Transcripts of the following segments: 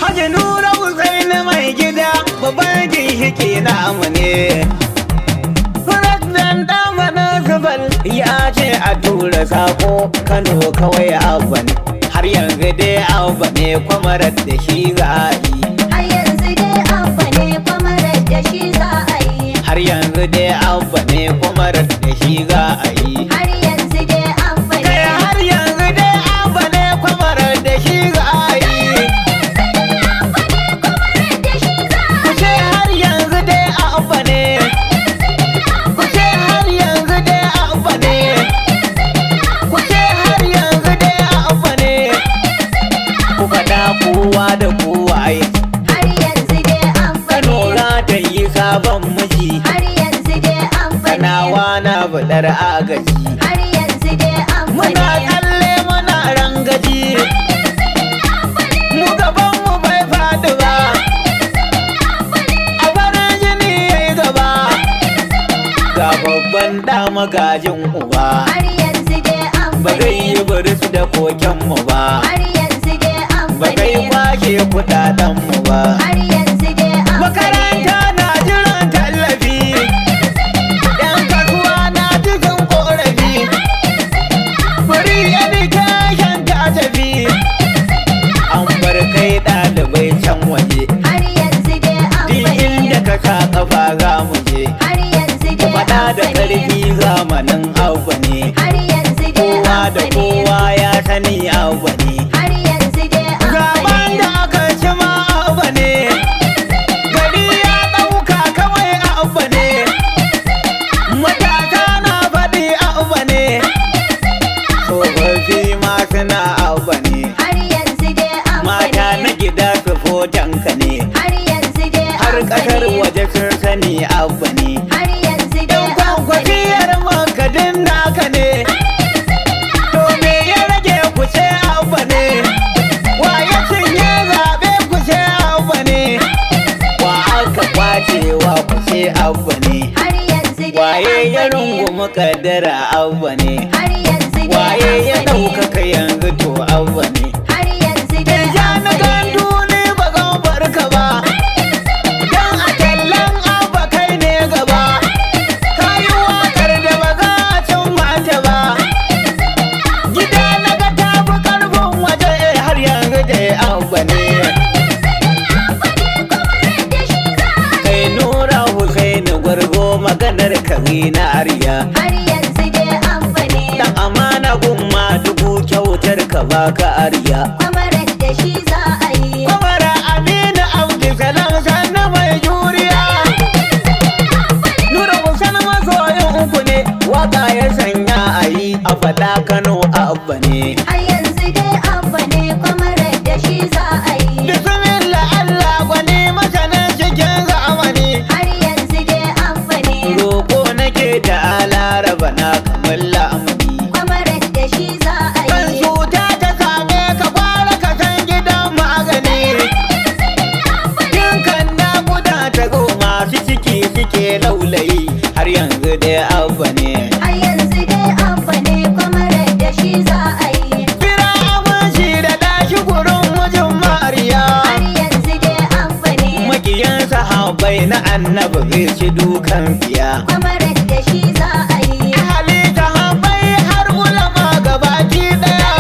Haji Nura Hussein mai gida babban ginshiki namu ne. Firaktan ɗan Zubal ya ce a tura sako Kano kawai abba ne. Har yanzu dai abba ne kwamarar da shi za a yi. Har yanzu dai abba ne kwamarar da shi za a yi. Har yanzu dai abba ne kwamarar da shi za a yi. Har yanzu dai abba ne. Kai har yanzu dai abba ne kwamarar da shi za a yi. Ku ce har yanzu dai abba ne. Ku ce har yanzu dai abba ne. Ku ce har yanzu dai abba ne. Ku faɗa kowa da kowa ya ce. Har yanzu dai abba Kano ne. za ta yi sabon miji. Har yanzu dai abba ne. Kanawa na buɗar agaji. Har yanzu dai abba Muna ne. tsalle muna rangaji. Mu gaban mu bai faɗi ba. A farin jini yayi gaba. Ga babban ɗa magajin uba. Har yanzu dai abba Ba zai ne. yi buris da koken mu ba. Har yanzu dai abba Ba zai ne. kwashe kuɗaɗen mu ba. Har yanzu dai abba ne. Makaranta na jiran tallafi. Yan kasuwa na cikin ƙorafi. Free education ta tafi. An bar kai ɗalibai can waje. Har yanzu dai abba Duk ne. inda ka sa ƙafa za mu je. Har yanzu Ku dai faɗa da abba ne. ƙarfi zamanin abba ne. Har yanzu dai Kowa da abba ne. kowa ya sani abba ne. Har yanzu dai abba Zaben ne. da aka ci ma abba ne. Gari ya ɗauka kawai abba ne. Matasa na faɗi abba ne. Tsofaffi ma suna abba ne. Har yanzu dai abba Mata ne. na gida su fotanka ne. Har yanzu dai Har abba ƙasar ne. waje sun sani abba ne. Har yanzu dai Yan abba ne. kwankwasiyar makadin naka ne. To me ya rage ku ce abba ne. Wa ya cinye zaɓe ku ce abba ne. Wa aka kwacewa ku ce abba ne. Har yanzu dai Waye ya abba ne. rungumi kaddara abba ne. Har yanzu dai Waye ya abba ne. ɗaukaka yanzu to abba ne. Har yanzu dai Ja na abba ne. gandu ne ba zan barka ba. Dan a tallan abba kai ne gaba. Kayi waƙar da ba za a cin mata ba. Gida na ga tafi ƙarfin waje har yanzu da abba ne. Kai Nura Hussaini gwargo maganar kari na arya. Har yanzu dai abba ne. Dan amana gumma dubu kyautar ka baka arya. Kwamarar da shi za a yi. Kwamara Aminu Abdulsalam sannu mai juriya. Nura Hussein masoyin uku ne, waka ya sanya a yi a faɗa Kano abba ne. Har yanzu dai abba ne. Kwamarar da shi za a yi. Bismillah Allah gwani masanin cikin zamani. Har yanzu dai abba ne. Roƙo nake da alaraba na kamar lamuni. Kwamarar da shi za a Kan yi. cuta ta same ka fara ka san gidan magani. Dinkan naƙuda ta zo masu ciki suke laulayi. Har yanzu dai abba ne. Har yanzu dai abba ne. Kwamarar da shi za a yi. Kira abin shi da ɗashi gurin mijin Mariya. Har yanzu dai abba ne. Makiyan sahabbai na annabi zai ci dukan fiya. Kwamarar da shi za a yi. Ahali sahabbai har ulama gabaki ɗaya.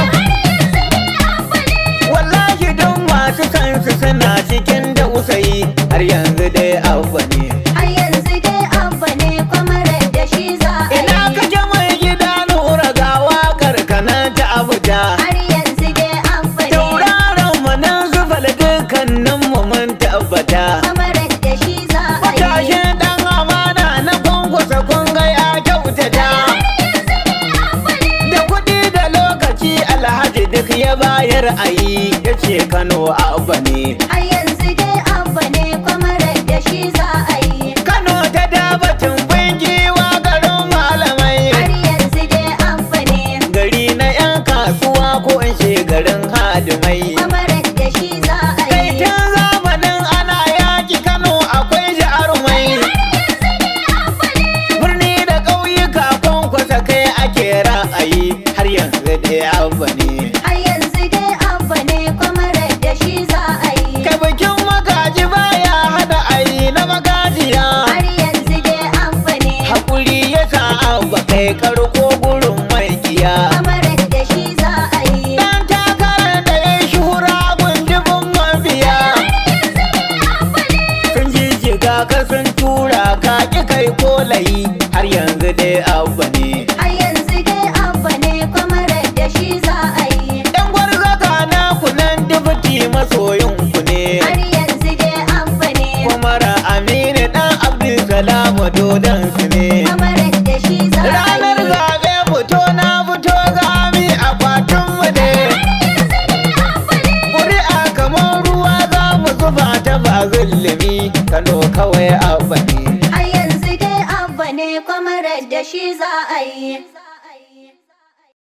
Wallahi don masu kansu suna cikin dausayi. Har yanzu dai abba ne. Har yanzu dai abba ne. Kwamarar da shi za a Ina yi. kake mai gida Nura ga waƙar kanan ta Abuja. Har yanzu dai abba ne. Tauraron mu nan zufal dukkanin mu mun tabbata. Kwamarar da shi za a yi. Matashin ɗan amana na kwankwasa kun ga ya kyautata. Da kuɗi da lokaci Alhaji duk ya bayar a yi. Ya ce Kano abba ne. Har yanzu dai abba ne. Kwamarar da shi za a yi. Kano ta dabatin giwa garin malamai. Har yanzu dai abba ne. Gari na 'yan kasuwa ko in ce garin hadimai. Kwamarar da shi za a Kai yi. tun zamanin ana yaki Kano akwai jarumai. Birni da ƙauyuka kwankwasa kai ake ra'ayi. Har yanzu dai abba ne. Har yanzu dai abba ne. Kwamarar da shi za a yi. Kai karko gurin mai kiya. Kwamarar da shi za a yi. Dan takarar da ya shura gundubin mabiya. Sun jijjiga ka sun tura ka ki kai kolayi har yanzu dai abba ne. Har yanzu dai abba ne kwamarar da shi za a yi. Yan gwarzaka na kunan dubuti masoyin ku ne. Har yanzu dai abba ne. Kwamara Aminu dan Abdulsalam dodon su ne.